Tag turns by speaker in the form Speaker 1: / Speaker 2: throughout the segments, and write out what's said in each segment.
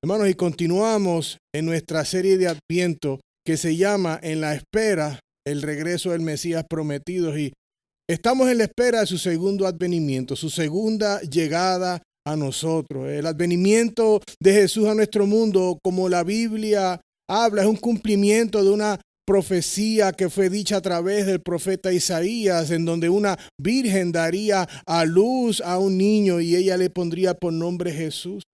Speaker 1: Hermanos, y continuamos en nuestra serie de Adviento que se llama En la espera, el regreso del Mesías prometido. Y estamos en la espera de su segundo advenimiento, su segunda llegada a nosotros. El advenimiento de Jesús a nuestro mundo, como la Biblia habla, es un cumplimiento de una profecía que fue dicha a través del profeta Isaías, en donde una virgen daría a luz a un niño y ella le pondría por nombre Jesús.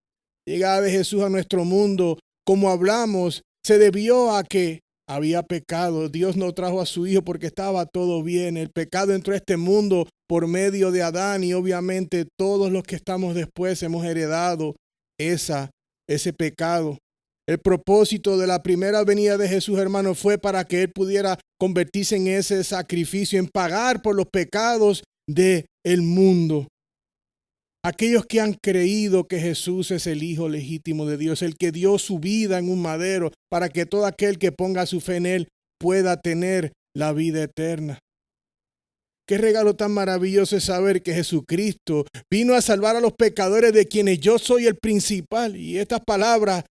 Speaker 1: Llegada de Jesús a nuestro mundo, como hablamos, se debió a que había pecado. Dios no trajo a su Hijo porque estaba todo bien. El pecado entró a este mundo por medio de Adán y obviamente todos los que estamos después hemos heredado ese pecado. El propósito de la primera venida de Jesús, hermano, fue para que Él pudiera convertirse en ese sacrificio, en pagar por los pecados del mundo. Aquellos que han creído que Jesús es el Hijo legítimo de Dios, el que dio su vida en un madero para que todo aquel que ponga su fe en Él pueda tener la vida eterna. Qué regalo tan maravilloso es saber que Jesucristo vino a salvar a los pecadores de quienes yo soy el principal. Y estas palabras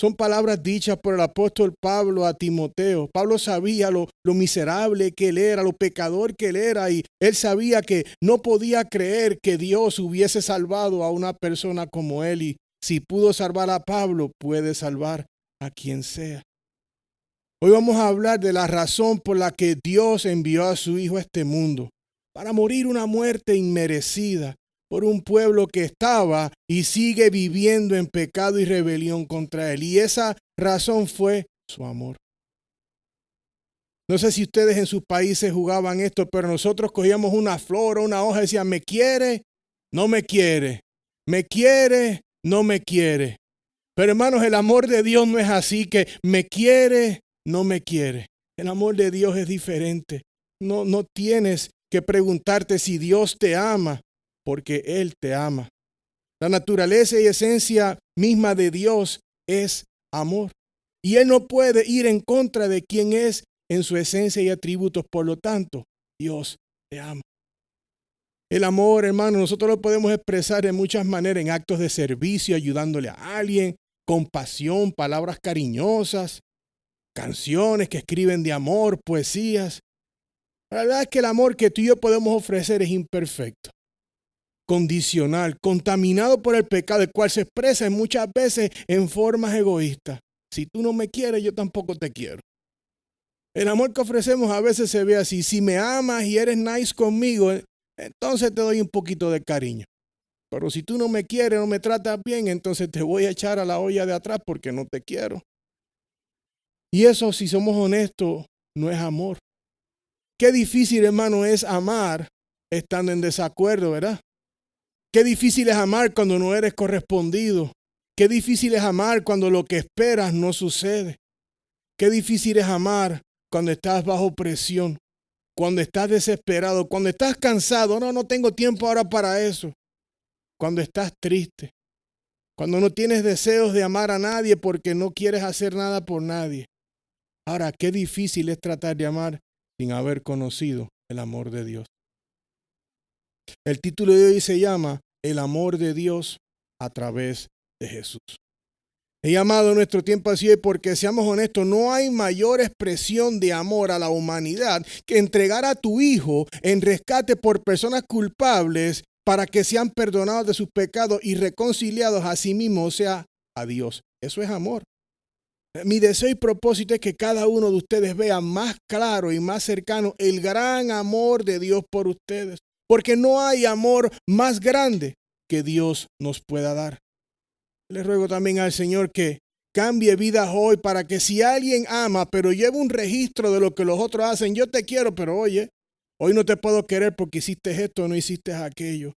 Speaker 1: son palabras dichas por el apóstol Pablo a Timoteo. Pablo sabía lo miserable que él era, lo pecador que él era, y él sabía que no podía creer que Dios hubiese salvado a una persona como él. Y si pudo salvar a Pablo, puede salvar a quien sea. Hoy vamos a hablar de la razón por la que Dios envió a su Hijo a este mundo, para morir una muerte inmerecida por un pueblo que estaba y sigue viviendo en pecado y rebelión contra Él. Y esa razón fue su amor. No sé si ustedes en sus países jugaban esto, pero nosotros cogíamos una flor o una hoja y decían, ¿me quiere? No me quiere. ¿Me quiere? No me quiere. Pero hermanos, el amor de Dios no es así, que me quiere, no me quiere. El amor de Dios es diferente. No tienes que preguntarte si Dios te ama, porque Él te ama. La naturaleza y esencia misma de Dios es amor. Y Él no puede ir en contra de quien es en su esencia y atributos. Por lo tanto, Dios te ama. El amor, hermano, nosotros lo podemos expresar de muchas maneras, en actos de servicio, ayudándole a alguien, compasión, palabras cariñosas, canciones que escriben de amor, poesías. La verdad es que el amor que tú y yo podemos ofrecer es imperfecto, condicional, contaminado por el pecado, el cual se expresa muchas veces en formas egoístas. Si tú no me quieres, yo tampoco te quiero. El amor que ofrecemos a veces se ve así. Si me amas y eres nice conmigo, entonces te doy un poquito de cariño. Pero si tú no me quieres, no me tratas bien, entonces te voy a echar a la olla de atrás porque no te quiero. Y eso, si somos honestos, no es amor. Qué difícil, hermano, es amar estando en desacuerdo, ¿verdad? Qué difícil es amar cuando no eres correspondido. Qué difícil es amar cuando lo que esperas no sucede. Qué difícil es amar cuando estás bajo presión, cuando estás desesperado, cuando estás cansado. No tengo tiempo ahora para eso. Cuando estás triste, cuando no tienes deseos de amar a nadie porque no quieres hacer nada por nadie. Ahora, qué difícil es tratar de amar sin haber conocido el amor de Dios. El título de hoy se llama El amor de Dios a través de Jesús. He llamado nuestro tiempo así porque, seamos honestos, no hay mayor expresión de amor a la humanidad que entregar a tu Hijo en rescate por personas culpables para que sean perdonados de sus pecados y reconciliados a sí mismos, o sea, a Dios. Eso es amor. Mi deseo y propósito es que cada uno de ustedes vea más claro y más cercano el gran amor de Dios por ustedes. Porque no hay amor más grande que Dios nos pueda dar. Le ruego también al Señor que cambie vidas hoy para que si alguien ama, pero lleva un registro de lo que los otros hacen, yo te quiero, pero oye, hoy no te puedo querer porque hiciste esto o no hiciste aquello.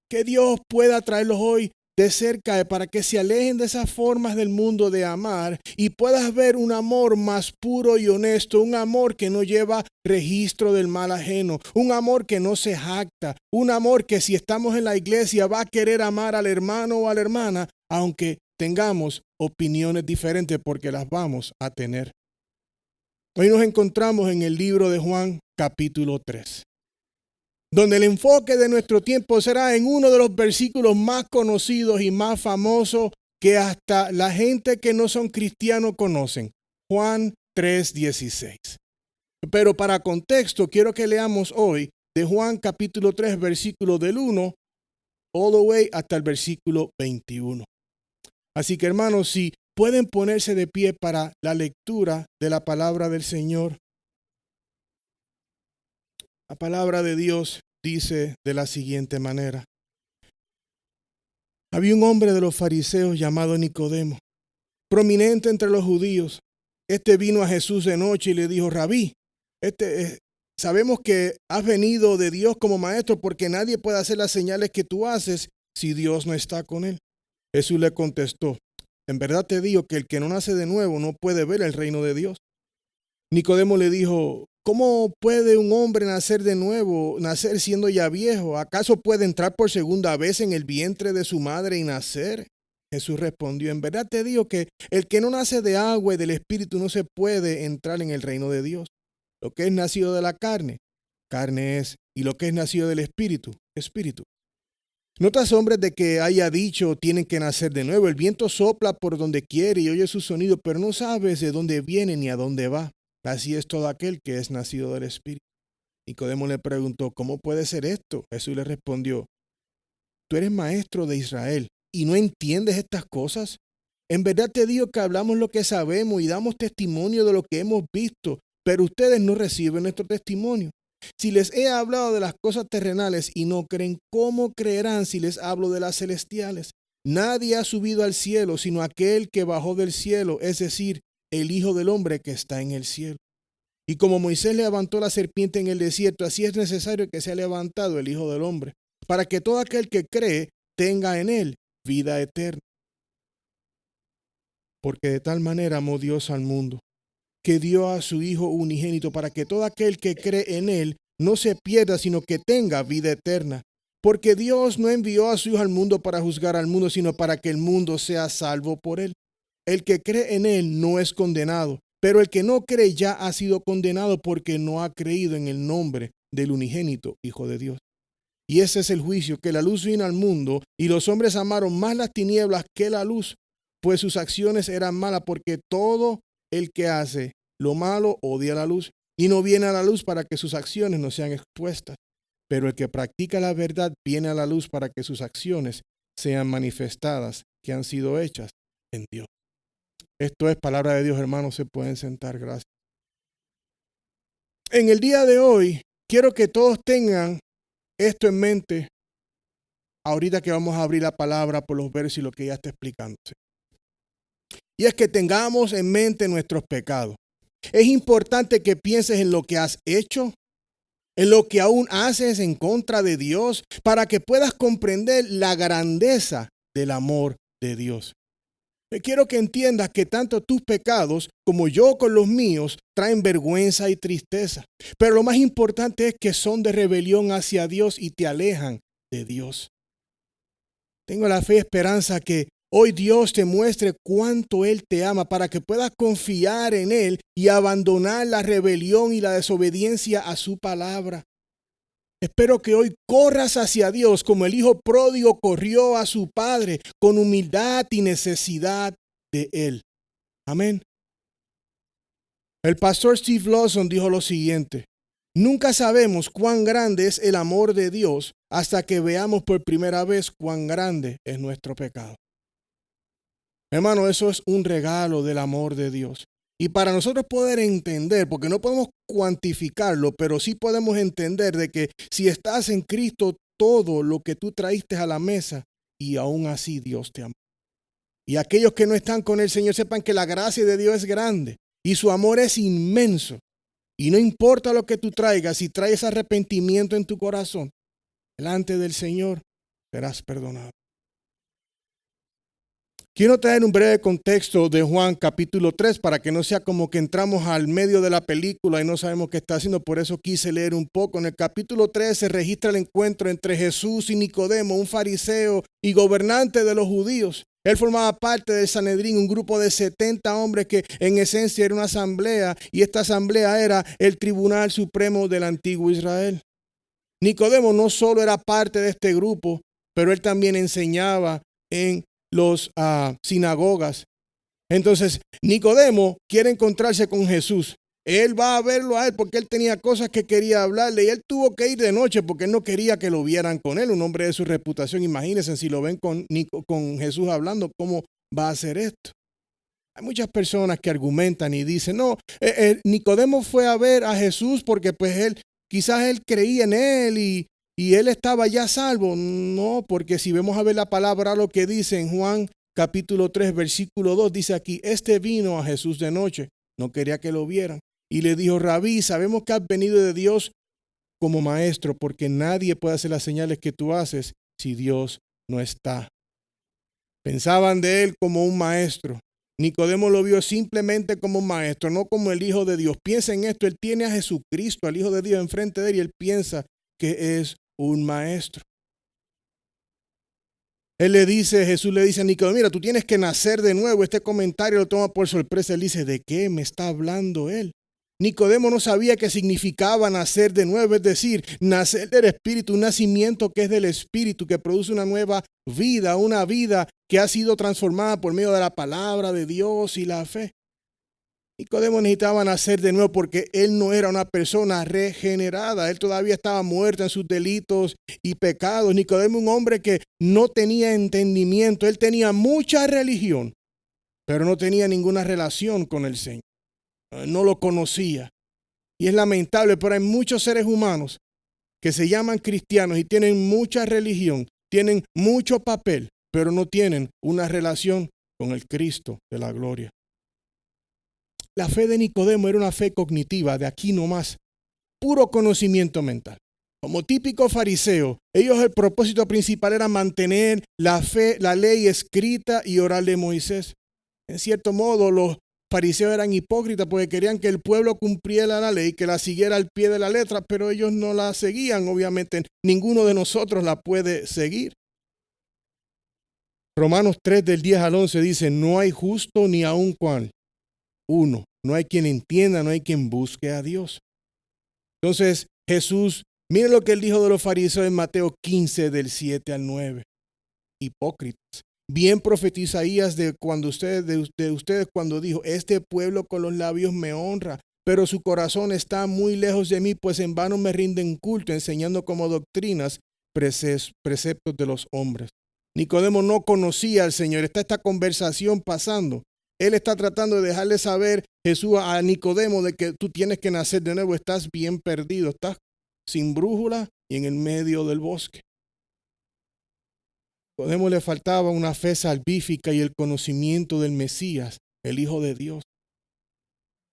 Speaker 1: Que Dios pueda traerlos hoy de cerca para que se alejen de esas formas del mundo de amar y puedas ver un amor más puro y honesto, un amor que no lleva registro del mal ajeno, un amor que no se jacta, un amor que si estamos en la iglesia va a querer amar al hermano o a la hermana, aunque tengamos opiniones diferentes, porque las vamos a tener. Hoy nos encontramos en el libro de Juan, capítulo 3. Donde el enfoque de nuestro tiempo será en uno de los versículos más conocidos y más famosos que hasta la gente que no son cristianos conocen. Juan 3:16. Pero para contexto, quiero que leamos hoy de Juan capítulo 3, versículo del 1 all the way hasta el versículo 21. Así que hermanos, si pueden ponerse de pie para la lectura de la palabra del Señor. La palabra de Dios dice de la siguiente manera. Había un hombre de los fariseos llamado Nicodemo, prominente entre los judíos. Este vino a Jesús de noche y le dijo: Rabí, sabemos que has venido de Dios como maestro, porque nadie puede hacer las señales que tú haces si Dios no está con él. Jesús le contestó: en verdad te digo que el que no nace de nuevo no puede ver el reino de Dios. Nicodemo le dijo: ¿cómo puede un hombre nacer de nuevo, nacer siendo ya viejo? ¿Acaso puede entrar por segunda vez en el vientre de su madre y nacer? Jesús respondió: en verdad te digo que el que no nace de agua y del Espíritu no se puede entrar en el reino de Dios. Lo que es nacido de la carne, carne es, y lo que es nacido del Espíritu, Espíritu. No te asombres de que haya dicho: tienen que nacer de nuevo. El viento sopla por donde quiere y oye su sonido, pero no sabes de dónde viene ni a dónde va. Así es todo aquel que es nacido del Espíritu. Nicodemo le preguntó: ¿cómo puede ser esto? Jesús le respondió: tú eres maestro de Israel y no entiendes estas cosas. En verdad te digo que hablamos lo que sabemos y damos testimonio de lo que hemos visto, pero ustedes no reciben nuestro testimonio. Si les he hablado de las cosas terrenales y no creen, ¿cómo creerán si les hablo de las celestiales? Nadie ha subido al cielo sino aquel que bajó del cielo, es decir, el Hijo del Hombre que está en el cielo. Y como Moisés levantó la serpiente en el desierto, así es necesario que sea levantado el Hijo del Hombre, para que todo aquel que cree tenga en él vida eterna. Porque de tal manera amó Dios al mundo, que dio a su Hijo unigénito, para que todo aquel que cree en él no se pierda, sino que tenga vida eterna. Porque Dios no envió a su Hijo al mundo para juzgar al mundo, sino para que el mundo sea salvo por él. El que cree en él no es condenado, pero el que no cree ya ha sido condenado porque no ha creído en el nombre del unigénito Hijo de Dios. Y ese es el juicio, que la luz vino al mundo y los hombres amaron más las tinieblas que la luz, pues sus acciones eran malas, porque todo el que hace lo malo odia la luz y no viene a la luz para que sus acciones no sean expuestas. Pero el que practica la verdad viene a la luz para que sus acciones sean manifestadas, que han sido hechas en Dios. Esto es palabra de Dios, hermanos. Se pueden sentar, gracias. En el día de hoy, quiero que todos tengan esto en mente, ahorita que vamos a abrir la palabra por los versos y lo que ya está explicándose. Y es que tengamos en mente nuestros pecados. Es importante que pienses en lo que has hecho, en lo que aún haces en contra de Dios, para que puedas comprender la grandeza del amor de Dios. Quiero que entiendas que tanto tus pecados como yo con los míos traen vergüenza y tristeza. Pero lo más importante es que son de rebelión hacia Dios y te alejan de Dios. Tengo la fe y esperanza que hoy Dios te muestre cuánto Él te ama, para que puedas confiar en Él y abandonar la rebelión y la desobediencia a su palabra. Espero que hoy corras hacia Dios como el hijo pródigo corrió a su padre, con humildad y necesidad de Él. Amén. El pastor Steve Lawson dijo lo siguiente: nunca sabemos cuán grande es el amor de Dios hasta que veamos por primera vez cuán grande es nuestro pecado. Hermano, eso es un regalo del amor de Dios. Y para nosotros poder entender, porque no podemos cuantificarlo, pero sí podemos entender de que si estás en Cristo, todo lo que tú traíste a la mesa, y aún así Dios te ama. Y aquellos que no están con el Señor sepan que la gracia de Dios es grande y su amor es inmenso. Y no importa lo que tú traigas, si traes arrepentimiento en tu corazón, delante del Señor serás perdonado. Quiero traer un breve contexto de Juan capítulo 3 para que no sea como que entramos al medio de la película y no sabemos qué está haciendo. Por eso quise leer un poco. En el capítulo 3 se registra el encuentro entre Jesús y Nicodemo, un fariseo y gobernante de los judíos. Él formaba parte del Sanedrín, un grupo de 70 hombres que en esencia era una asamblea, y esta asamblea era el tribunal supremo del antiguo Israel. Nicodemo no solo era parte de este grupo, pero él también enseñaba en las sinagogas. Entonces, Nicodemo quiere encontrarse con Jesús. Él va a verlo a él porque él tenía cosas que quería hablarle y él tuvo que ir de noche porque él no quería que lo vieran con él, un hombre de su reputación. Imagínense si lo ven con Jesús hablando, ¿cómo va a hacer esto? Hay muchas personas que argumentan y dicen, no, Nicodemo fue a ver a Jesús porque pues quizás él creía en él y él estaba ya salvo. No, porque si vemos a ver la palabra, lo que dice en Juan capítulo 3, versículo 2, dice aquí, vino a Jesús de noche, no quería que lo vieran. Y le dijo, Rabí, sabemos que has venido de Dios como maestro, porque nadie puede hacer las señales que tú haces si Dios no está. Pensaban de él como un maestro. Nicodemo lo vio simplemente como un maestro, no como el Hijo de Dios. Piensa en esto, él tiene a Jesucristo, al Hijo de Dios, enfrente de él y él piensa que es un maestro. Jesús le dice a Nicodemo, mira, tú tienes que nacer de nuevo. Este comentario lo toma por sorpresa. Él dice, ¿de qué me está hablando él? Nicodemo no sabía qué significaba nacer de nuevo, es decir, nacer del Espíritu, un nacimiento que es del Espíritu, que produce una nueva vida, una vida que ha sido transformada por medio de la palabra de Dios y la fe. Nicodemo necesitaba nacer de nuevo porque él no era una persona regenerada, él todavía estaba muerto en sus delitos y pecados. Nicodemo, un hombre que no tenía entendimiento, él tenía mucha religión, pero no tenía ninguna relación con el Señor. No lo conocía. Y es lamentable, pero hay muchos seres humanos que se llaman cristianos y tienen mucha religión, tienen mucho papel, pero no tienen una relación con el Cristo de la gloria. La fe de Nicodemo era una fe cognitiva, de aquí nomás, puro conocimiento mental. Como típico fariseo, el propósito principal era mantener la fe, la ley escrita y oral de Moisés. En cierto modo, los fariseos eran hipócritas porque querían que el pueblo cumpliera la ley, que la siguiera al pie de la letra, pero ellos no la seguían. Obviamente, ninguno de nosotros la puede seguir. Romanos 3 del 10 al 11 dice, no hay justo ni aun cual uno. No hay quien entienda, no hay quien busque a Dios. Entonces, Jesús, miren lo que él dijo de los fariseos en Mateo 15 del 7 al 9. Hipócritas. Bien profetiza Isaías de ustedes cuando dijo, este pueblo con los labios me honra, pero su corazón está muy lejos de mí, pues en vano me rinden culto, enseñando como doctrinas preceptos de los hombres. Nicodemo no conocía al Señor. Está esta conversación pasando. Él está tratando de dejarle saber Jesús a Nicodemo de que tú tienes que nacer de nuevo. Estás bien perdido, estás sin brújula y en el medio del bosque. A Nicodemo le faltaba una fe salvífica y el conocimiento del Mesías, el Hijo de Dios.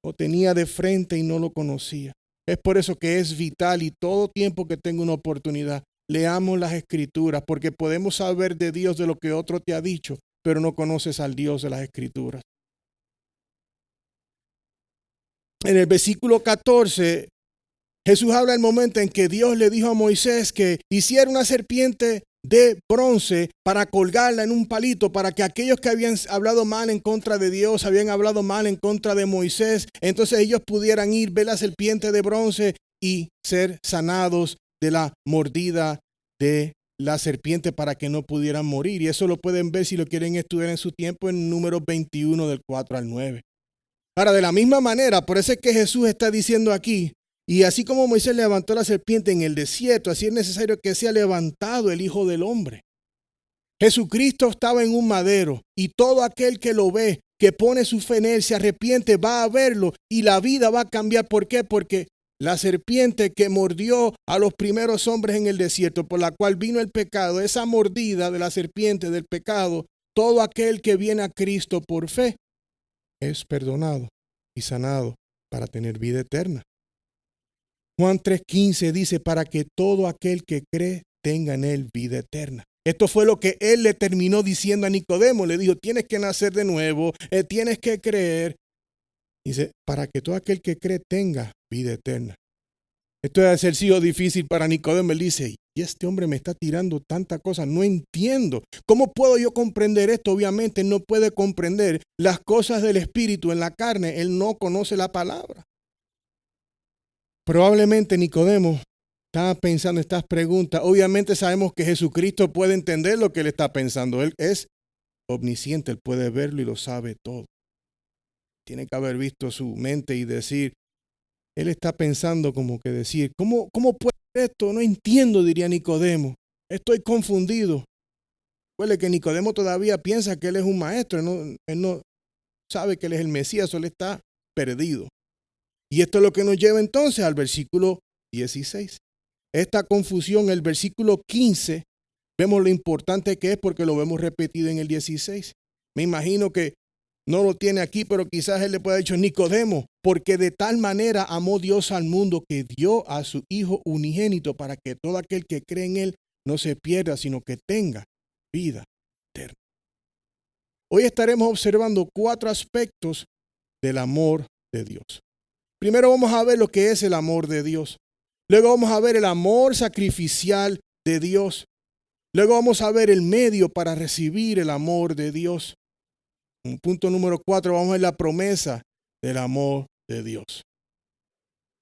Speaker 1: Lo tenía de frente y no lo conocía. Es por eso que es vital y todo tiempo que tenga una oportunidad, leamos las Escrituras, porque podemos saber de Dios de lo que otro te ha dicho, pero no conoces al Dios de las Escrituras. En el versículo 14, Jesús habla del momento en que Dios le dijo a Moisés que hiciera una serpiente de bronce para colgarla en un palito, para que aquellos que habían hablado mal en contra de Dios, habían hablado mal en contra de Moisés, entonces ellos pudieran ir, ver la serpiente de bronce y ser sanados de la mordida de la serpiente para que no pudieran morir. Y eso lo pueden ver si lo quieren estudiar en su tiempo en Números 21 del 4 al 9. Ahora, de la misma manera, por eso es que Jesús está diciendo aquí, y así como Moisés levantó la serpiente en el desierto, así es necesario que sea levantado el Hijo del Hombre. Jesucristo estaba en un madero y todo aquel que lo ve, que pone su fe en él, se arrepiente, va a verlo y la vida va a cambiar. ¿Por qué? Porque la serpiente que mordió a los primeros hombres en el desierto, por la cual vino el pecado, esa mordida de la serpiente del pecado, todo aquel que viene a Cristo por fe es perdonado y sanado para tener vida eterna. Juan 3:15 dice, para que todo aquel que cree tenga en él vida eterna. Esto fue lo que él le terminó diciendo a Nicodemo. Le dijo, tienes que nacer de nuevo, tienes que creer. Dice, para que todo aquel que cree tenga vida eterna. Esto debe ser sido difícil para Nicodemo. Él dice, y este hombre me está tirando tanta cosa, no entiendo. ¿Cómo puedo yo comprender esto? Obviamente no puede comprender las cosas del Espíritu en la carne. Él no conoce la palabra. Probablemente Nicodemo estaba pensando estas preguntas. Obviamente sabemos que Jesucristo puede entender lo que él está pensando. Él es omnisciente, Él puede verlo y lo sabe todo. Tiene que haber visto su mente y decir, Él está pensando como que decir, ¿cómo puede ser esto? No entiendo, diría Nicodemo. Estoy confundido. Recuerde que Nicodemo todavía piensa que Él es un maestro. Él no sabe que Él es el Mesías, Él está perdido. Y esto es lo que nos lleva entonces al versículo 16. Esta confusión, el versículo 15, vemos lo importante que es porque lo vemos repetido en el 16. Me imagino que no lo tiene aquí, pero quizás él le pueda haber dicho, Nicodemo, porque de tal manera amó Dios al mundo que dio a su Hijo unigénito para que todo aquel que cree en Él no se pierda, sino que tenga vida eterna. Hoy estaremos observando 4 aspectos del amor de Dios. Primero vamos a ver lo que es el amor de Dios. Luego vamos a ver el amor sacrificial de Dios. Luego vamos a ver el medio para recibir el amor de Dios. En punto número 4 vamos a ver la promesa del amor de Dios.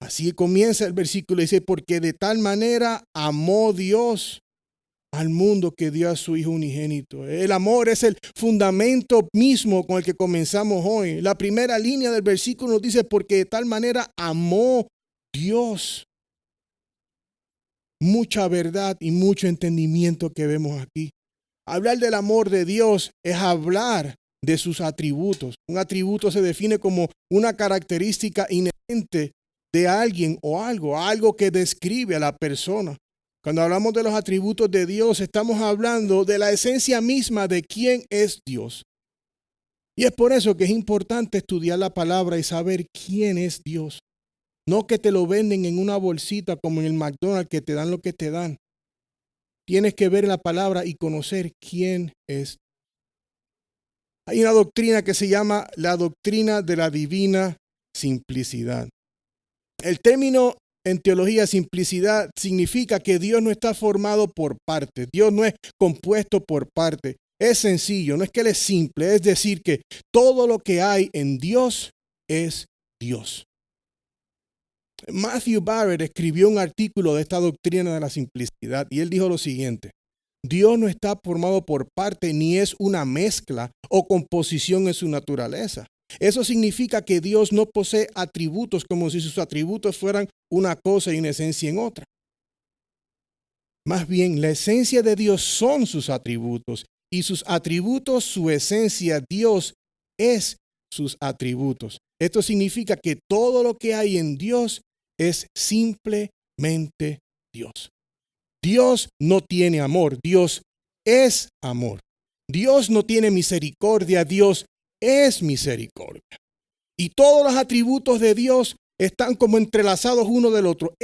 Speaker 1: Así comienza el versículo, dice, porque de tal manera amó Dios al mundo que dio a su Hijo unigénito. El amor es el fundamento mismo con el que comenzamos hoy. La primera línea del versículo nos dice, porque de tal manera amó Dios. Mucha verdad y mucho entendimiento que vemos aquí. Hablar del amor de Dios es hablar de sus atributos. Un atributo se define como una característica inherente de alguien o algo que describe a la persona. Cuando hablamos de los atributos de Dios, estamos hablando de la esencia misma de quién es Dios. Y es por eso que es importante estudiar la palabra y saber quién es Dios. No que te lo venden en una bolsita como en el McDonald's que te dan lo que te dan. Tienes que ver la palabra y conocer quién es. Hay una doctrina que se llama la doctrina de la divina simplicidad. El término en teología simplicidad significa que Dios no está formado por partes. Dios no es compuesto por partes. Es sencillo, no es que Él es simple. Es decir, que todo lo que hay en Dios es Dios. Matthew Barrett escribió un artículo de esta doctrina de la simplicidad y él dijo lo siguiente: Dios no está formado por parte ni es una mezcla o composición en su naturaleza. Eso significa que Dios no posee atributos como si sus atributos fueran una cosa y una esencia en otra. Más bien, la esencia de Dios son sus atributos y sus atributos, su esencia. Dios es sus atributos. Esto significa que todo lo que hay en Dios es simplemente Dios. Dios no tiene amor, Dios es amor. Dios no tiene misericordia, Dios es misericordia. Y todos los atributos de Dios están como entrelazados uno del otro.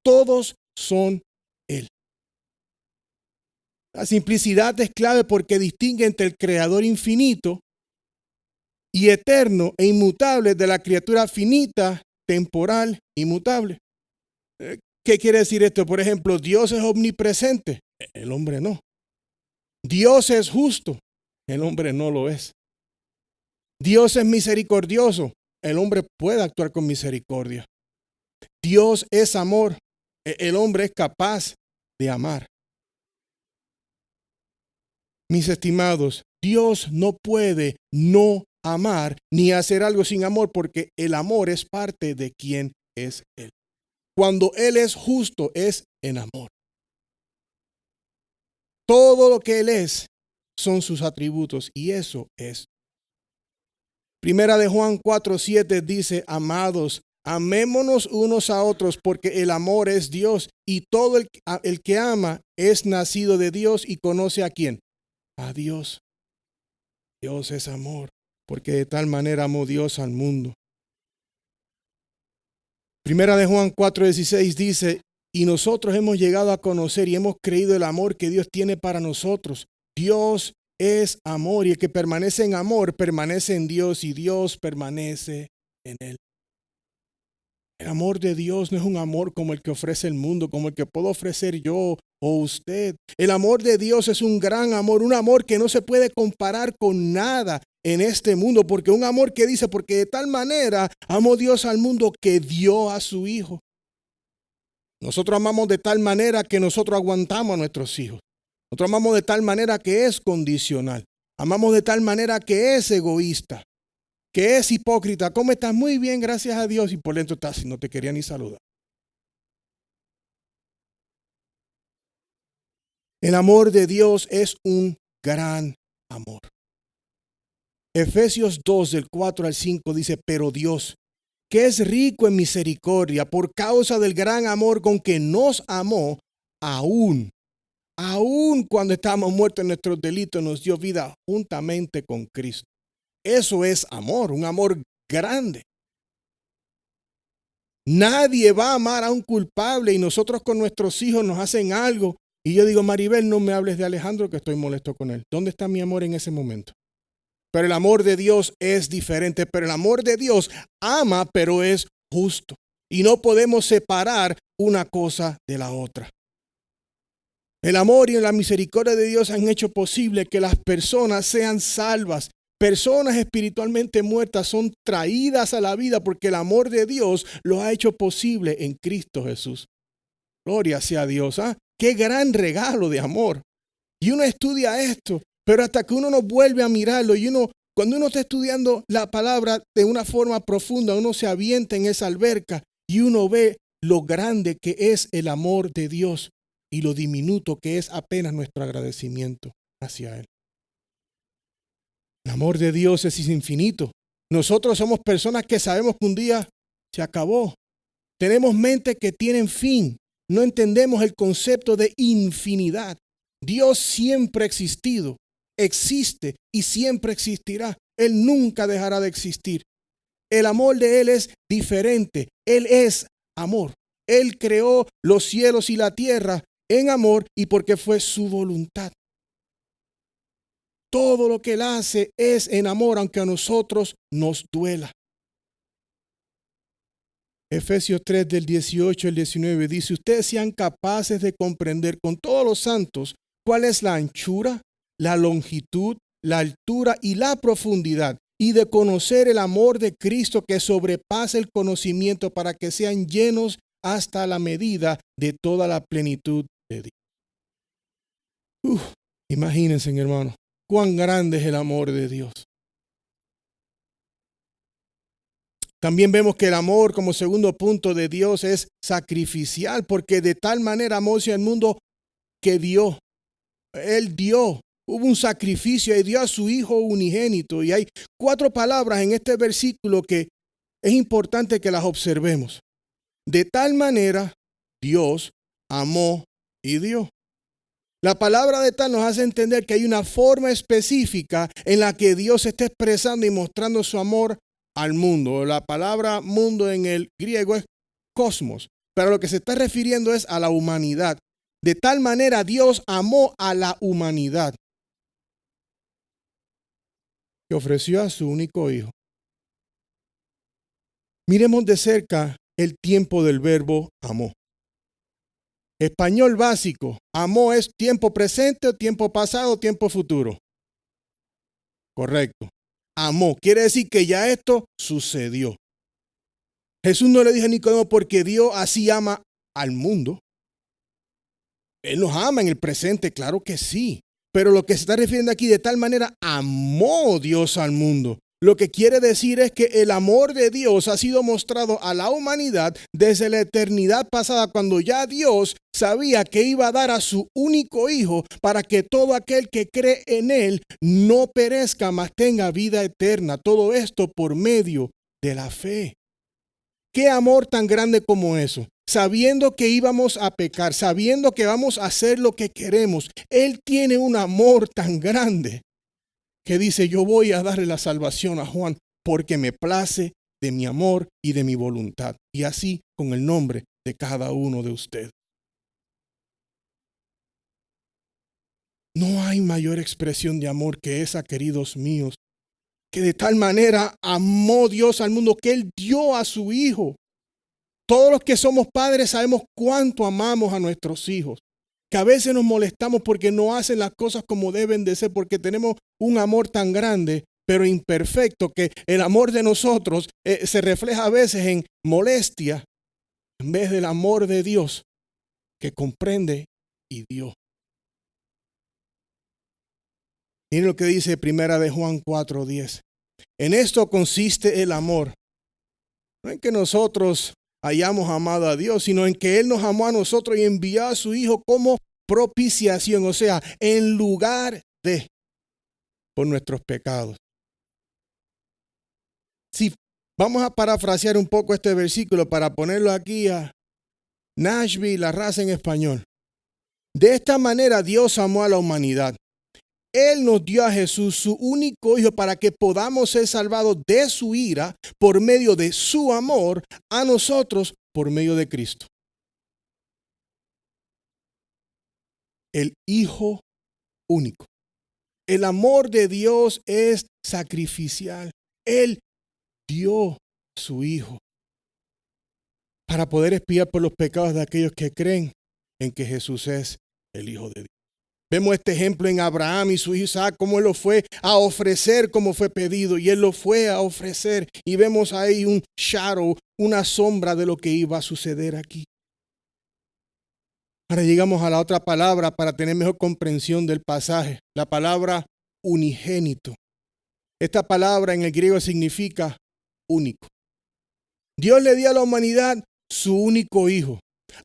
Speaker 1: Todos son Él. La simplicidad es clave porque distingue entre el Creador infinito y eterno e inmutable de la criatura finita, temporal, inmutable. ¿Qué quiere decir esto? Por ejemplo, Dios es omnipresente, el hombre no. Dios es justo, el hombre no lo es. Dios es misericordioso, el hombre puede actuar con misericordia. Dios es amor, el hombre es capaz de amar. Mis estimados, Dios no puede no amar ni hacer algo sin amor porque el amor es parte de quien es Él. Cuando Él es justo, es en amor. Todo lo que Él es son sus atributos y eso es. Primera de Juan 4:7 dice, amados, amémonos unos a otros porque el amor es Dios y todo el que ama es nacido de Dios y conoce a quién. A Dios. Dios es amor porque de tal manera amó Dios al mundo. Primera de Juan 4:16 dice, y nosotros hemos llegado a conocer y hemos creído el amor que Dios tiene para nosotros. Dios es amor y el que permanece en amor permanece en Dios y Dios permanece en él. El amor de Dios no es un amor como el que ofrece el mundo, como el que puedo ofrecer yo o usted. El amor de Dios es un gran amor, un amor que no se puede comparar con nada en este mundo, porque un amor que dice, porque de tal manera amó Dios al mundo que dio a su Hijo. Nosotros amamos de tal manera que nosotros aguantamos a nuestros hijos. Nosotros amamos de tal manera que es condicional. Amamos de tal manera que es egoísta, que es hipócrita. ¿Cómo estás? Muy bien, gracias a Dios. Y por dentro estás así, no te quería ni saludar. El amor de Dios es un gran amor. Efesios 2, del 4 al 5 dice, pero Dios, que es rico en misericordia, por causa del gran amor con que nos amó, aún cuando estábamos muertos en nuestros delitos, nos dio vida juntamente con Cristo. Eso es amor, un amor grande. Nadie va a amar a un culpable y nosotros con nuestros hijos nos hacen algo. Y yo digo, Maribel, no me hables de Alejandro que estoy molesto con él. ¿Dónde está mi amor en ese momento? Pero el amor de Dios es diferente. Pero el amor de Dios ama, pero es justo. Y no podemos separar una cosa de la otra. El amor y la misericordia de Dios han hecho posible que las personas sean salvas. Personas espiritualmente muertas son traídas a la vida porque el amor de Dios lo ha hecho posible en Cristo Jesús. Gloria sea a Dios. ¿Ah? Qué gran regalo de amor. Y uno estudia esto, pero hasta que uno no vuelve a mirarlo y cuando uno está estudiando la palabra de una forma profunda, uno se avienta en esa alberca y uno ve lo grande que es el amor de Dios y lo diminuto que es apenas nuestro agradecimiento hacia Él. El amor de Dios es infinito. Nosotros somos personas que sabemos que un día se acabó. Tenemos mentes que tienen fin. No entendemos el concepto de infinidad. Dios siempre ha existido, existe y siempre existirá. Él nunca dejará de existir. El amor de Él es diferente. Él es amor. Él creó los cielos y la tierra en amor y porque fue su voluntad. Todo lo que Él hace es en amor, aunque a nosotros nos duela. Efesios 3 del 18 al 19 dice, ustedes sean capaces de comprender con todos los santos cuál es la anchura, la longitud, la altura y la profundidad, y de conocer el amor de Cristo que sobrepasa el conocimiento para que sean llenos hasta la medida de toda la plenitud de Dios. Imagínense, hermano, cuán grande es el amor de Dios. También vemos que el amor como segundo punto de Dios es sacrificial, porque de tal manera amó al mundo que dio. Él dio, hubo un sacrificio y dio a su Hijo unigénito. Y hay 4 palabras en este versículo que es importante que las observemos. De tal manera Dios amó y dio. La palabra de tal nos hace entender que hay una forma específica en la que Dios está expresando y mostrando su amor al mundo. La palabra mundo en el griego es cosmos, pero lo que se está refiriendo es a la humanidad. De tal manera Dios amó a la humanidad que ofreció a su único hijo. Miremos de cerca el tiempo del verbo amó. Español básico, amó es tiempo presente, tiempo pasado, tiempo futuro. Correcto. Amó, quiere decir que ya esto sucedió. Jesús no le dijo a Nicodemo porque Dios así ama al mundo. Él nos ama en el presente, claro que sí. Pero lo que se está refiriendo aquí, de tal manera amó Dios al mundo. Lo que quiere decir es que el amor de Dios ha sido mostrado a la humanidad desde la eternidad pasada, cuando ya Dios sabía que iba a dar a su único hijo para que todo aquel que cree en él no perezca, mas tenga vida eterna. Todo esto por medio de la fe. ¿Qué amor tan grande como eso? Sabiendo que íbamos a pecar, sabiendo que vamos a hacer lo que queremos. Él tiene un amor tan grande que dice, yo voy a darle la salvación a Juan porque me place de mi amor y de mi voluntad. Y así con el nombre de cada uno de ustedes. No hay mayor expresión de amor que esa, queridos míos, que de tal manera amó Dios al mundo que Él dio a su Hijo. Todos los que somos padres sabemos cuánto amamos a nuestros hijos, que a veces nos molestamos porque no hacen las cosas como deben de ser, porque tenemos un amor tan grande, pero imperfecto, que el amor de nosotros se refleja a veces en molestia, en vez del amor de Dios, que comprende y dio. Miren lo que dice Primera de Juan 4:10. En esto consiste el amor. No en que nosotros hayamos amado a Dios, sino en que Él nos amó a nosotros y envió a su Hijo como propiciación, o sea, en lugar de, por nuestros pecados. Si vamos a parafrasear un poco este versículo para ponerlo aquí a Nashville, la raza en español. De esta manera Dios amó a la humanidad. Él nos dio a Jesús, su único Hijo, para que podamos ser salvados de su ira por medio de su amor a nosotros por medio de Cristo. El Hijo único. El amor de Dios es sacrificial. Él dio a su Hijo para poder expiar por los pecados de aquellos que creen en que Jesús es el Hijo de Dios. Vemos este ejemplo en Abraham y su hijo Isaac, cómo él lo fue a ofrecer como fue pedido, y él lo fue a ofrecer, y vemos ahí un shadow, una sombra de lo que iba a suceder aquí. Ahora llegamos a la otra palabra para tener mejor comprensión del pasaje, la palabra unigénito. Esta palabra en el griego significa único. Dios le dio a la humanidad su único hijo,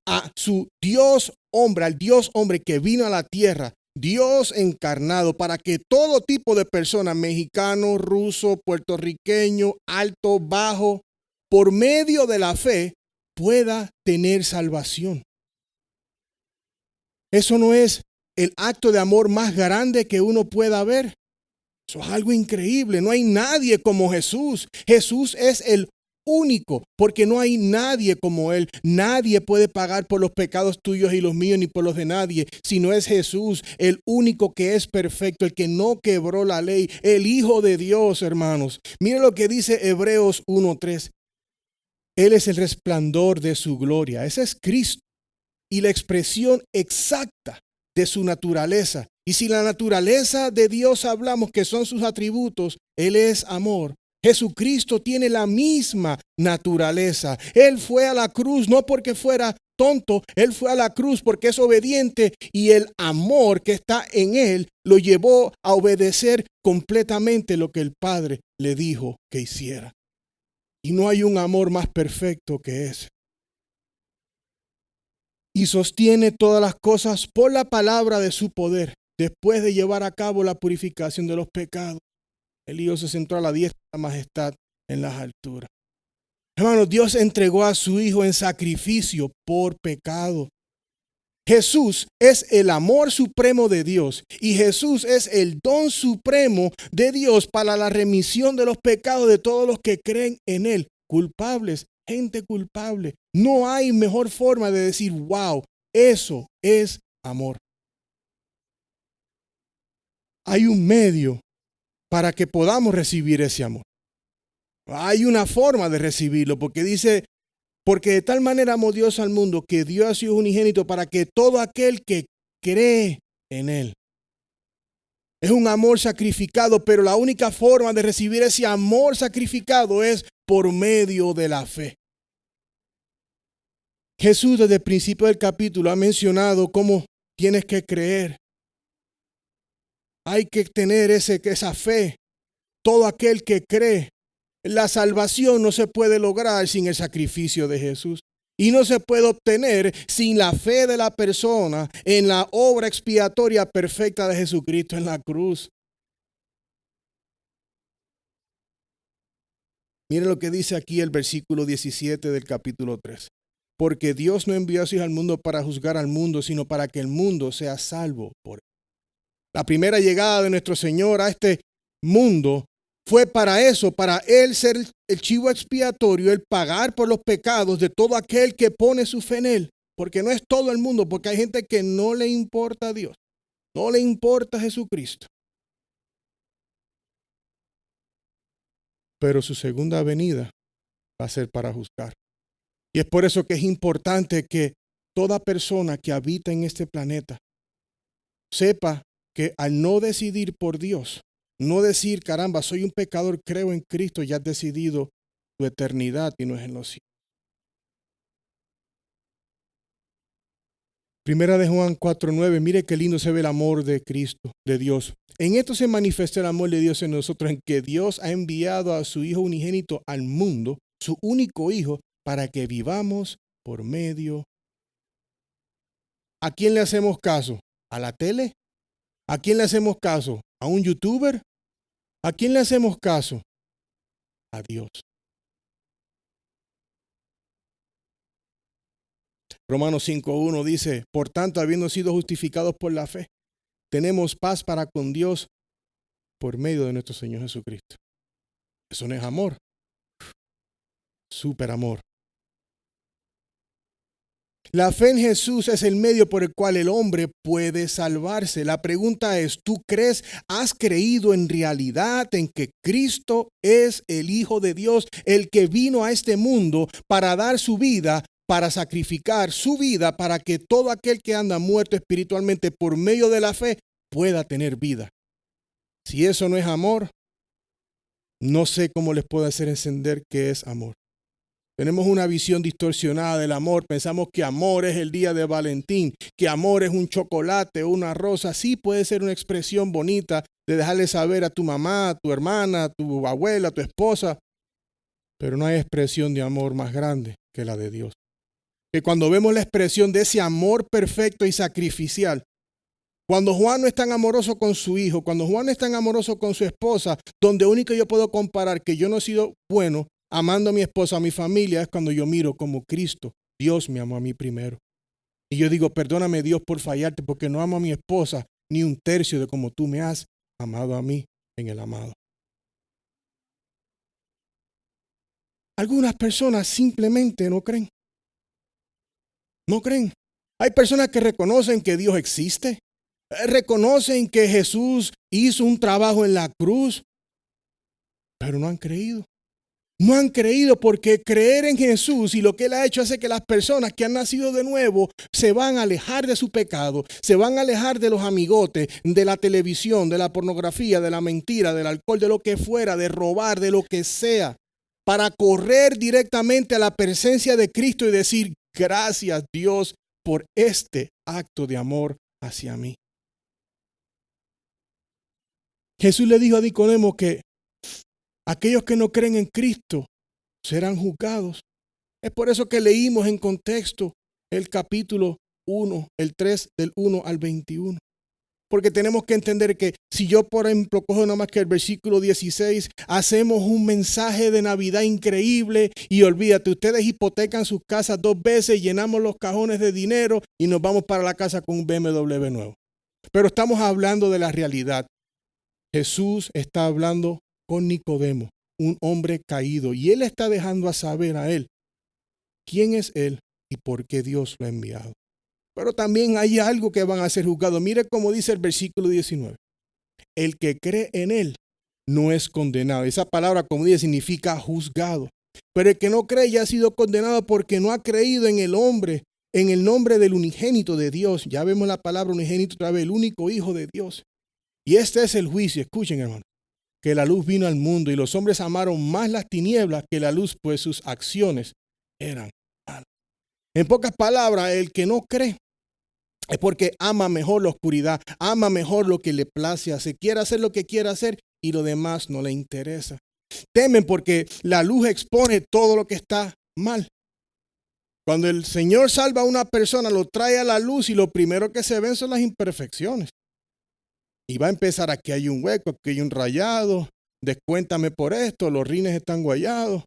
Speaker 1: a su Dios hombre, al Dios hombre que vino a la tierra, Dios encarnado, para que todo tipo de personas, mexicano, ruso, puertorriqueño, alto, bajo, por medio de la fe, pueda tener salvación. Eso no es el acto de amor más grande que uno pueda ver. Eso es algo increíble. No hay nadie como Jesús. Jesús es el único, porque no hay nadie como Él. Nadie puede pagar por los pecados tuyos y los míos, ni por los de nadie, si no es Jesús, el único que es perfecto, el que no quebró la ley, el Hijo de Dios, hermanos. Mire lo que dice Hebreos 1:3. Él es el resplandor de su gloria. Ese es Cristo y la expresión exacta de su naturaleza. Y si la naturaleza de Dios hablamos que son sus atributos, Él es amor. Jesucristo tiene la misma naturaleza. Él fue a la cruz no porque fuera tonto, Él fue a la cruz porque es obediente, y el amor que está en Él lo llevó a obedecer completamente lo que el Padre le dijo que hiciera. Y no hay un amor más perfecto que ese. Y sostiene todas las cosas por la palabra de su poder, después de llevar a cabo la purificación de los pecados. El Hijo se sentó a la diestra de la majestad en las alturas. Hermanos, Dios entregó a su Hijo en sacrificio por pecado. Jesús es el amor supremo de Dios, y Jesús es el don supremo de Dios para la remisión de los pecados de todos los que creen en Él. Culpables, gente culpable. No hay mejor forma de decir, wow, eso es amor. Hay un medio para que podamos recibir ese amor. Hay una forma de recibirlo, porque dice, porque de tal manera amó Dios al mundo que dio a su Hijo unigénito para que todo aquel que cree en Él. Es un amor sacrificado, pero la única forma de recibir ese amor sacrificado es por medio de la fe. Jesús desde el principio del capítulo ha mencionado cómo tienes que creer. Hay que tener esa fe. Todo aquel que cree. La salvación no se puede lograr sin el sacrificio de Jesús. Y no se puede obtener sin la fe de la persona en la obra expiatoria perfecta de Jesucristo en la cruz. Mire lo que dice aquí el versículo 17 del capítulo 3. Porque Dios no envió a su Hijo al mundo para juzgar al mundo, sino para que el mundo sea salvo por él. La primera llegada de nuestro Señor a este mundo fue para eso, para Él ser el chivo expiatorio, el pagar por los pecados de todo aquel que pone su fe en Él. Porque no es todo el mundo, porque hay gente que no le importa a Dios, no le importa a Jesucristo. Pero su segunda venida va a ser para juzgar. Y es por eso que es importante que toda persona que habita en este planeta sepa que al no decidir por Dios, no decir, caramba, soy un pecador, creo en Cristo, ya has decidido tu eternidad y no es en los cielos. Primera de Juan 4:9, mire qué lindo se ve el amor de Cristo, de Dios. En esto se manifiesta el amor de Dios en nosotros, en que Dios ha enviado a su Hijo unigénito al mundo, su único Hijo, para que vivamos por medio. ¿A quién le hacemos caso? ¿A la tele? ¿A quién le hacemos caso? ¿A un youtuber? ¿A quién le hacemos caso? A Dios. Romanos 5:1 dice, por tanto, habiendo sido justificados por la fe, tenemos paz para con Dios por medio de nuestro Señor Jesucristo. Eso no es amor. Súper amor. La fe en Jesús es el medio por el cual el hombre puede salvarse. La pregunta es, ¿tú crees, has creído en realidad en que Cristo es el Hijo de Dios, el que vino a este mundo para dar su vida, para sacrificar su vida, para que todo aquel que anda muerto espiritualmente por medio de la fe pueda tener vida? Si eso no es amor, no sé cómo les puedo hacer entender qué es amor. Tenemos una visión distorsionada del amor. Pensamos que amor es el día de Valentín, que amor es un chocolate o una rosa. Sí puede ser una expresión bonita de dejarle saber a tu mamá, a tu hermana, a tu abuela, a tu esposa. Pero no hay expresión de amor más grande que la de Dios. Que cuando vemos la expresión de ese amor perfecto y sacrificial, cuando Juan no es tan amoroso con su hijo, cuando Juan no es tan amoroso con su esposa, donde único yo puedo comparar que yo no he sido bueno amando a mi esposa, a mi familia, es cuando yo miro como Cristo. Dios me amó a mí primero. Y yo digo, perdóname Dios por fallarte, porque no amo a mi esposa ni un tercio de como tú me has amado a mí en el amado. Algunas personas simplemente no creen. No creen. Hay personas que reconocen que Dios existe, reconocen que Jesús hizo un trabajo en la cruz, pero no han creído. No han creído porque creer en Jesús y lo que Él ha hecho hace que las personas que han nacido de nuevo se van a alejar de su pecado, se van a alejar de los amigotes, de la televisión, de la pornografía, de la mentira, del alcohol, de lo que fuera, de robar, de lo que sea, para correr directamente a la presencia de Cristo y decir, gracias Dios por este acto de amor hacia mí. Jesús le dijo a Nicodemo que aquellos que no creen en Cristo serán juzgados. Es por eso que leímos en contexto el capítulo 1, el 3 del 1 al 21. Porque tenemos que entender que si yo, por ejemplo, cojo nada más que el versículo 16, hacemos un mensaje de Navidad increíble y olvídate, ustedes hipotecan sus casas 2 veces, llenamos los cajones de dinero y nos vamos para la casa con un BMW nuevo. Pero estamos hablando de la realidad. Jesús está hablando con Nicodemo, un hombre caído, y él está dejando a saber a él quién es él y por qué Dios lo ha enviado. Pero también hay algo que van a ser juzgados. Mire cómo dice el versículo 19. El que cree en él no es condenado. Esa palabra, como dice, significa juzgado. Pero el que no cree ya ha sido condenado porque no ha creído en el hombre, en el nombre del unigénito de Dios. Ya vemos la palabra unigénito otra vez, el único Hijo de Dios. Y este es el juicio. Escuchen, hermano. Que la luz vino al mundo y los hombres amaron más las tinieblas que la luz, pues sus acciones eran malas. En pocas palabras, el que no cree es porque ama mejor la oscuridad, ama mejor lo que le place hacer, quiere hacer lo que quiera hacer y lo demás no le interesa. Temen porque la luz expone todo lo que está mal. Cuando el Señor salva a una persona, lo trae a la luz y lo primero que se ven son las imperfecciones. Y va a empezar, aquí hay un hueco, aquí hay un rayado, descuéntame por esto, los rines están guayados.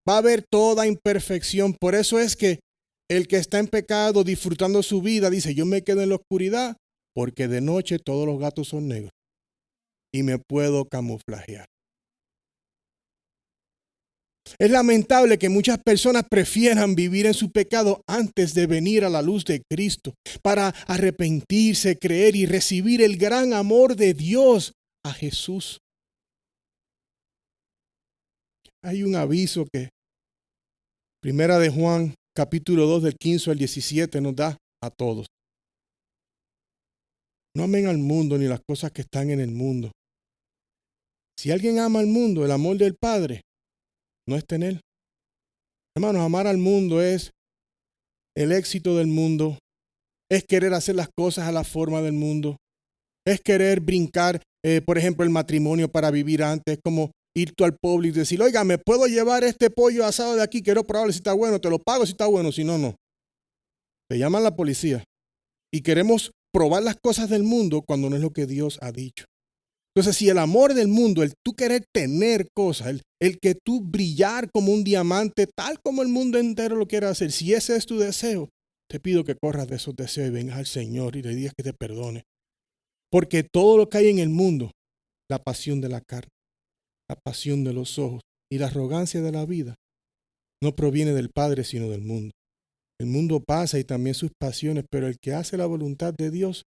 Speaker 1: Va a haber toda imperfección. Por eso es que el que está en pecado disfrutando su vida dice, yo me quedo en la oscuridad porque de noche todos los gatos son negros y me puedo camuflajear. Es lamentable que muchas personas prefieran vivir en su pecado antes de venir a la luz de Cristo para arrepentirse, creer y recibir el gran amor de Dios a Jesús. Hay un aviso que Primera de Juan, capítulo 2, del 15 al 17, nos da a todos. No amen al mundo ni las cosas que están en el mundo. Si alguien ama al mundo, el amor del Padre no está en él. Hermanos, amar al mundo es el éxito del mundo, es querer hacer las cosas a la forma del mundo, es querer brincar, por ejemplo, el matrimonio para vivir antes, como ir tú al pueblo y decir, oiga, ¿me puedo llevar este pollo asado de aquí? Quiero probarlo si está bueno, te lo pago si está bueno, si no, no. Te llaman la policía y queremos probar las cosas del mundo cuando no es lo que Dios ha dicho. Entonces, si el amor del mundo, el tú querer tener cosas, el que tú brillar como un diamante, tal como el mundo entero lo quiere hacer, si ese es tu deseo, te pido que corras de esos deseos y vengas al Señor y le digas que te perdone. Porque todo lo que hay en el mundo, la pasión de la carne, la pasión de los ojos y la arrogancia de la vida, no proviene del Padre, sino del mundo. El mundo pasa y también sus pasiones, pero el que hace la voluntad de Dios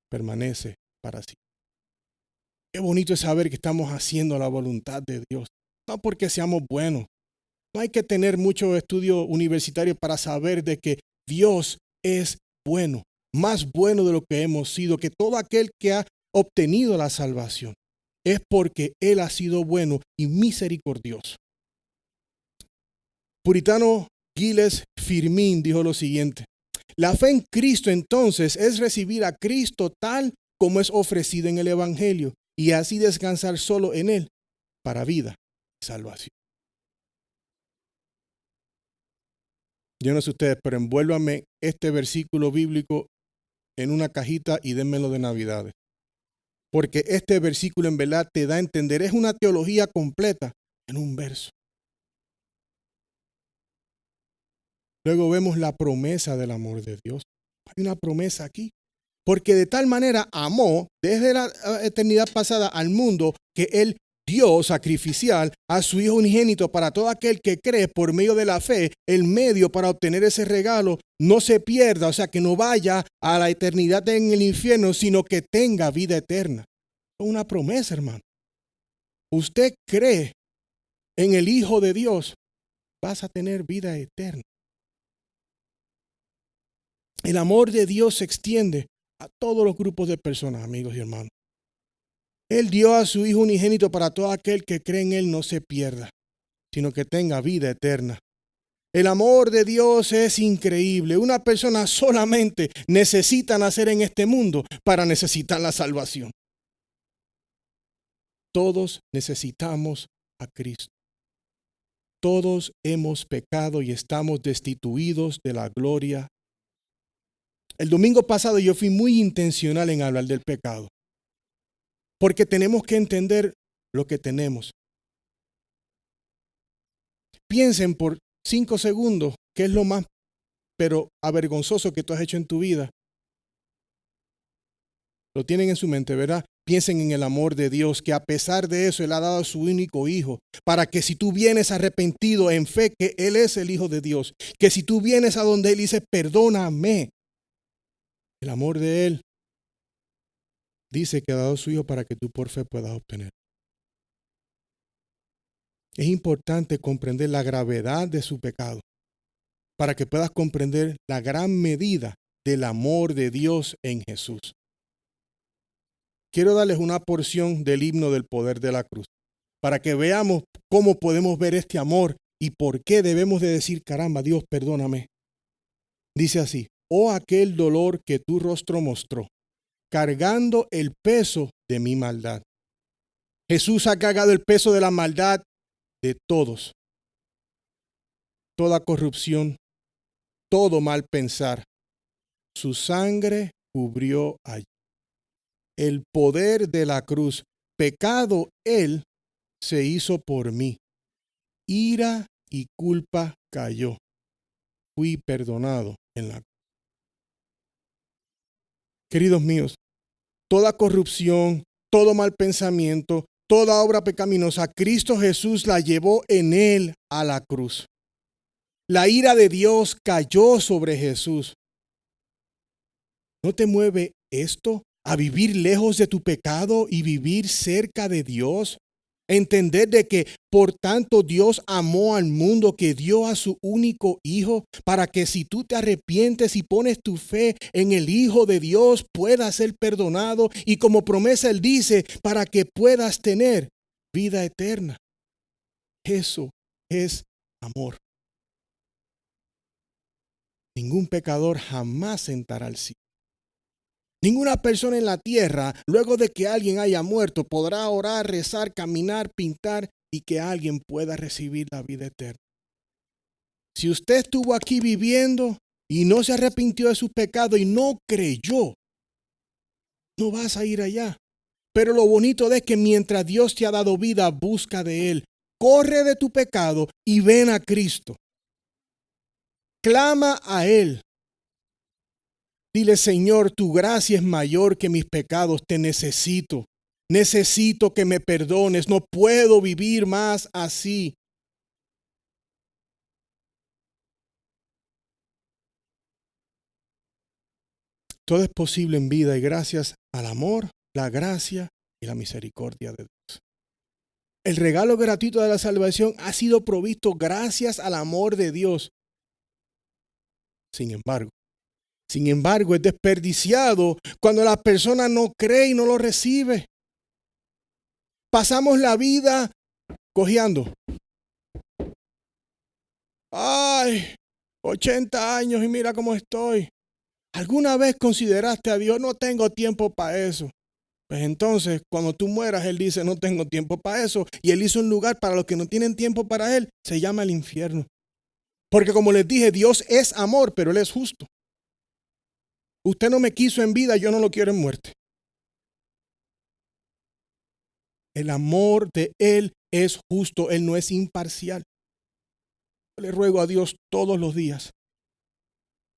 Speaker 1: permanece para siempre. Qué bonito es saber que estamos haciendo la voluntad de Dios. No porque seamos buenos. No hay que tener mucho estudio universitario para saber de que Dios es bueno, más bueno de lo que hemos sido, que todo aquel que ha obtenido la salvación es porque Él ha sido bueno y misericordioso. Puritano Gilles Firmin dijo lo siguiente: la fe en Cristo entonces es recibir a Cristo tal como es ofrecido en el Evangelio y así descansar solo en Él para vida y salvación. Yo no sé ustedes, pero envuélvame este versículo bíblico en una cajita y dénmelo de Navidades. Porque este versículo en verdad te da a entender, es una teología completa en un verso. Luego vemos la promesa del amor de Dios. Hay una promesa aquí. Porque de tal manera amó desde la eternidad pasada al mundo que Él dio sacrificial a su Hijo unigénito para todo aquel que cree por medio de la fe. El medio para obtener ese regalo no se pierda, o sea, que no vaya a la eternidad en el infierno, sino que tenga vida eterna. Es una promesa, hermano. Usted cree en el Hijo de Dios, vas a tener vida eterna. El amor de Dios se extiende a todos los grupos de personas, amigos y hermanos. Él dio a su Hijo unigénito para todo aquel que cree en Él no se pierda, sino que tenga vida eterna. El amor de Dios es increíble. Una persona solamente necesita nacer en este mundo para necesitar la salvación. Todos necesitamos a Cristo. Todos hemos pecado y estamos destituidos de la gloria. El domingo pasado yo fui muy intencional en hablar del pecado, porque tenemos que entender lo que tenemos. Piensen por 5 segundos qué es lo más pero avergonzoso que tú has hecho en tu vida. Lo tienen en su mente, ¿verdad? Piensen en el amor de Dios, que a pesar de eso Él ha dado a su único Hijo, para que si tú vienes arrepentido en fe que Él es el Hijo de Dios, que si tú vienes a donde Él dice, perdóname, el amor de Él dice que ha dado a su Hijo para que tú por fe puedas obtener. Es importante comprender la gravedad de su pecado, para que puedas comprender la gran medida del amor de Dios en Jesús. Quiero darles una porción del himno del poder de la cruz, para que veamos cómo podemos ver este amor y por qué debemos de decir, caramba, Dios, perdóname. Dice así: oh aquel dolor que tu rostro mostró, cargando el peso de mi maldad. Jesús ha cargado el peso de la maldad de todos. Toda corrupción, todo mal pensar. Su sangre cubrió allí. El poder de la cruz, pecado Él se hizo por mí. Ira y culpa cayó. Fui perdonado en la cruz. Queridos míos, toda corrupción, todo mal pensamiento, toda obra pecaminosa, Cristo Jesús la llevó en Él a la cruz. La ira de Dios cayó sobre Jesús. ¿No te mueve esto a vivir lejos de tu pecado y vivir cerca de Dios? Entender de que por tanto Dios amó al mundo que dio a su único Hijo para que si tú te arrepientes y pones tu fe en el Hijo de Dios puedas ser perdonado, y como promesa Él dice, para que puedas tener vida eterna. Eso es amor. ningún pecador jamás entrará al cielo. Ninguna persona en la tierra, luego de que alguien haya muerto, podrá orar, rezar, caminar, pintar y que alguien pueda recibir la vida eterna. Si usted estuvo aquí viviendo y no se arrepintió de sus pecados y no creyó, no vas a ir allá. Pero lo bonito es que mientras Dios te ha dado vida, busca de Él. Corre de tu pecado y ven a Cristo. Clama a Él. Dile, Señor, tu gracia es mayor que mis pecados, te necesito. Necesito que me perdones, no puedo vivir más así. Todo es posible en vida y gracias al amor, la gracia y la misericordia de Dios. El regalo gratuito de la salvación ha sido provisto gracias al amor de Dios. Sin embargo, es desperdiciado cuando la persona no cree y no lo recibe. Pasamos la vida cojeando. Ay, 80 años y mira cómo estoy. ¿Alguna vez consideraste a Dios? No tengo tiempo para eso. Pues entonces, cuando tú mueras, Él dice, no tengo tiempo para eso. Y Él hizo un lugar para los que no tienen tiempo para Él. Se llama el infierno. Porque como les dije, Dios es amor, pero Él es justo. Usted no me quiso en vida, yo no lo quiero en muerte. El amor de Él es justo, Él no es imparcial. Yo le ruego a Dios todos los días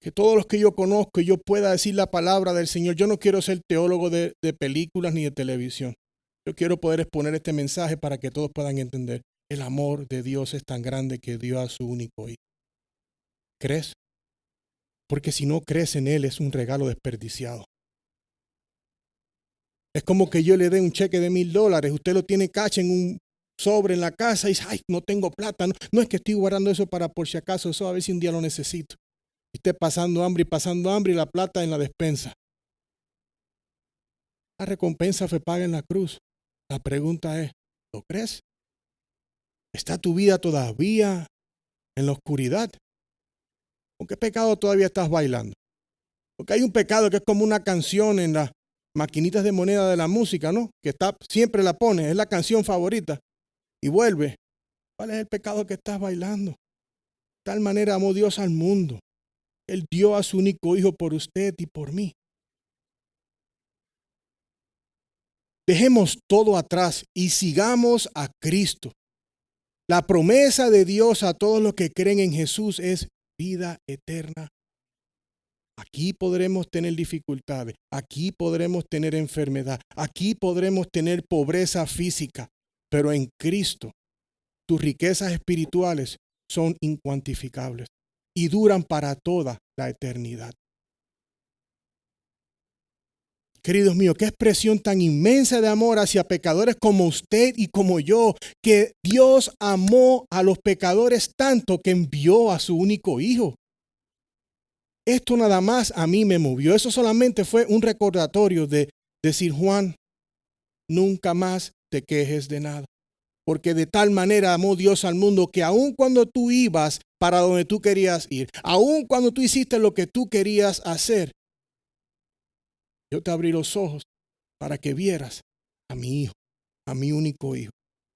Speaker 1: que todos los que yo conozco yo pueda decir la palabra del Señor. Yo no quiero ser teólogo de películas ni de televisión. Yo quiero poder exponer este mensaje para que todos puedan entender. El amor de Dios es tan grande que dio a su único hijo. ¿Crees? Porque si no crees en Él es un regalo desperdiciado. Es como que yo le dé un cheque de $1,000. Usted lo tiene cash en un sobre en la casa y dice, ay, no tengo plata. No es que estoy guardando eso para por si acaso, eso a ver si un día lo necesito. Y esté pasando hambre y la plata en la despensa. La recompensa fue paga en la cruz. La pregunta es, ¿lo crees? ¿Está tu vida todavía en la oscuridad? ¿Con qué pecado todavía estás bailando? Porque hay un pecado que es como una canción en las maquinitas de moneda de la música, ¿no? Que siempre la pones, es la canción favorita. Y vuelve. ¿Cuál es el pecado que estás bailando? De tal manera amó Dios al mundo. Él dio a su único hijo por usted y por mí. Dejemos todo atrás y sigamos a Cristo. La promesa de Dios a todos los que creen en Jesús es vida eterna. Aquí podremos tener dificultades, aquí podremos tener enfermedad, aquí podremos tener pobreza física, pero en Cristo tus riquezas espirituales son incuantificables y duran para toda la eternidad. Queridos míos, qué expresión tan inmensa de amor hacia pecadores como usted y como yo, que Dios amó a los pecadores tanto que envió a su único hijo. Esto nada más a mí me movió. Eso solamente fue un recordatorio de decir, Juan, nunca más te quejes de nada. Porque de tal manera amó Dios al mundo que aun cuando tú ibas para donde tú querías ir, aun cuando tú hiciste lo que tú querías hacer, yo te abrí los ojos para que vieras a mi hijo, a mi único hijo.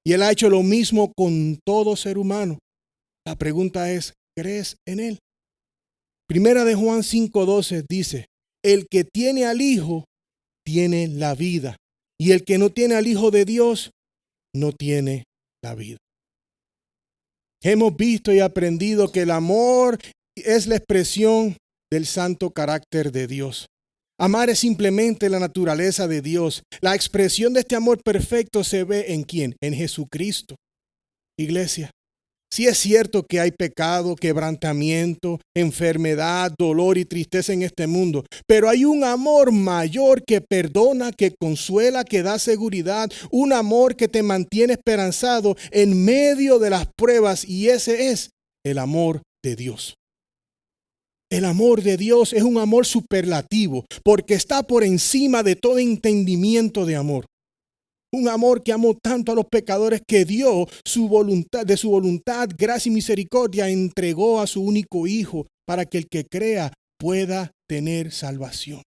Speaker 1: Y Él ha hecho lo mismo con todo ser humano. La pregunta es, ¿crees en Él? Primera de Juan 5:12 dice, el que tiene al Hijo tiene la vida, y el que no tiene al Hijo de Dios no tiene la vida. Hemos visto y aprendido que el amor es la expresión del santo carácter de Dios. Amar es simplemente la naturaleza de Dios. La expresión de este amor perfecto se ve ¿en quién? En Jesucristo. Iglesia, sí es cierto que hay pecado, quebrantamiento, enfermedad, dolor y tristeza en este mundo, pero hay un amor mayor que perdona, que consuela, que da seguridad, un amor que te mantiene esperanzado en medio de las pruebas, y ese es el amor de Dios. El amor de Dios es un amor superlativo porque está por encima de todo entendimiento de amor. Un amor que amó tanto a los pecadores que dio de su voluntad, gracia y misericordia, entregó a su único hijo para que el que crea pueda tener salvación.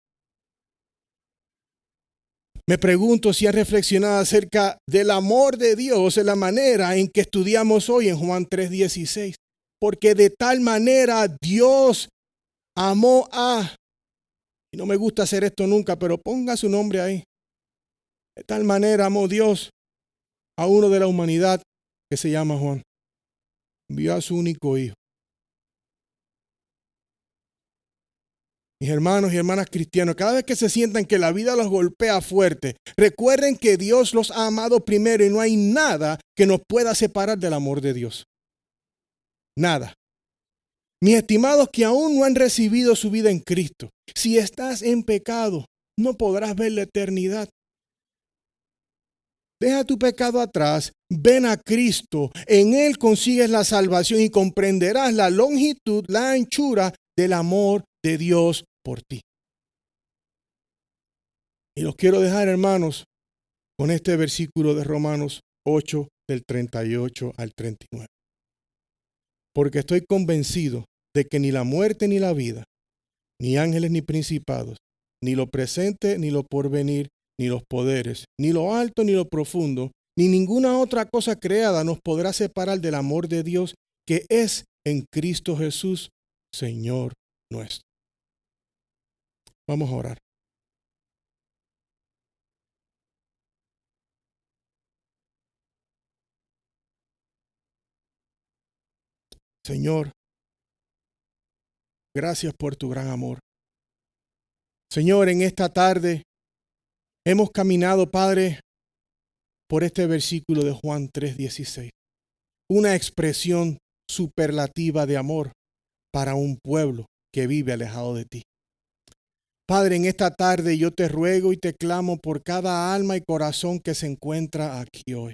Speaker 1: Me pregunto si has reflexionado acerca del amor de Dios en la manera en que estudiamos hoy en Juan 3:16. Porque de tal manera Dios amó a, y no me gusta hacer esto nunca, pero ponga su nombre ahí. De tal manera amó Dios a uno de la humanidad que se llama Juan. Envió a su único hijo. Mis hermanos y hermanas cristianos, cada vez que se sientan que la vida los golpea fuerte, recuerden que Dios los ha amado primero y no hay nada que nos pueda separar del amor de Dios. Nada. Mis estimados que aún no han recibido su vida en Cristo, si estás en pecado, no podrás ver la eternidad. Deja tu pecado atrás, ven a Cristo, en Él consigues la salvación y comprenderás la longitud, la anchura del amor de Dios por ti. Y los quiero dejar, hermanos, con este versículo de Romanos 8, del 38 al 39. Porque estoy convencido de que ni la muerte ni la vida, ni ángeles ni principados, ni lo presente ni lo porvenir, ni los poderes, ni lo alto ni lo profundo, ni ninguna otra cosa creada nos podrá separar del amor de Dios que es en Cristo Jesús, Señor nuestro. Vamos a orar. Señor, gracias por tu gran amor. Señor, en esta tarde hemos caminado, Padre, por este versículo de Juan 3:16. Una expresión superlativa de amor para un pueblo que vive alejado de ti. Padre, en esta tarde yo te ruego y te clamo por cada alma y corazón que se encuentra aquí hoy.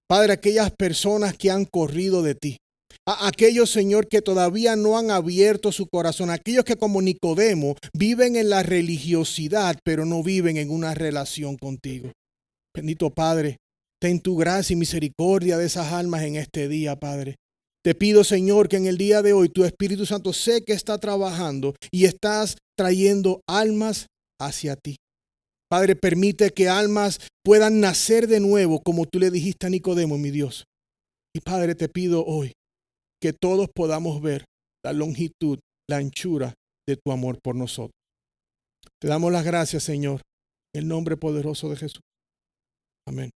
Speaker 1: Padre, aquellas personas que han corrido de ti, aquellos, Señor, que todavía no han abierto su corazón, aquellos que como Nicodemo viven en la religiosidad, pero no viven en una relación contigo. Bendito Padre, ten tu gracia y misericordia de esas almas en este día, Padre. Te pido, Señor, que en el día de hoy tu Espíritu Santo sé que está trabajando y estás trayendo almas hacia ti. Padre, permite que almas puedan nacer de nuevo como tú le dijiste a Nicodemo, mi Dios. Y Padre, te pido hoy que todos podamos ver la longitud, la anchura de tu amor por nosotros. Te damos las gracias, Señor, en el nombre poderoso de Jesús. Amén.